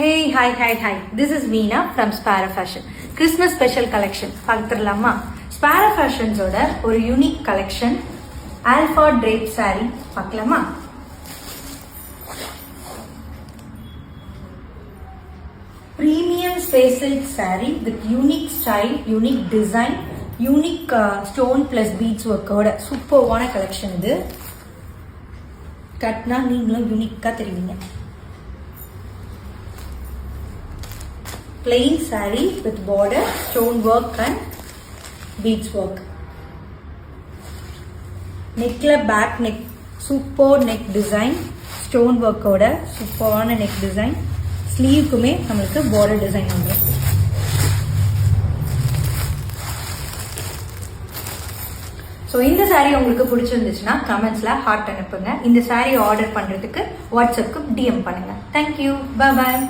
Hey, hi. This is Veena from Spara Fashion. Christmas special collection. பார்த்துடலாமா? Spara Fashions ஓட ஒரு unique collection alpha drape saree பார்க்கலாமா? Premium space silk saree with unique style, unique design, unique stone plus beads work ஓட சூப்பர்வான collection இது. கட்னா நீங்களும் யூனிக்கா தெரிவிங்க. Plain saree with border, stone work and beads work. Neckla back neck, super neck design, stone work oda super neck design. Sleeve kume namakku border design vandrum. So இந்த saree உங்களுக்கு பிடிச்சிருந்துச்சுனா கமெண்ட்ஸ்ல heart அனுப்புங்க. இந்த saree order பண்றதுக்கு வாட்ஸ்அப்க்கு DM பண்ணுங்க. Thank you. Bye bye.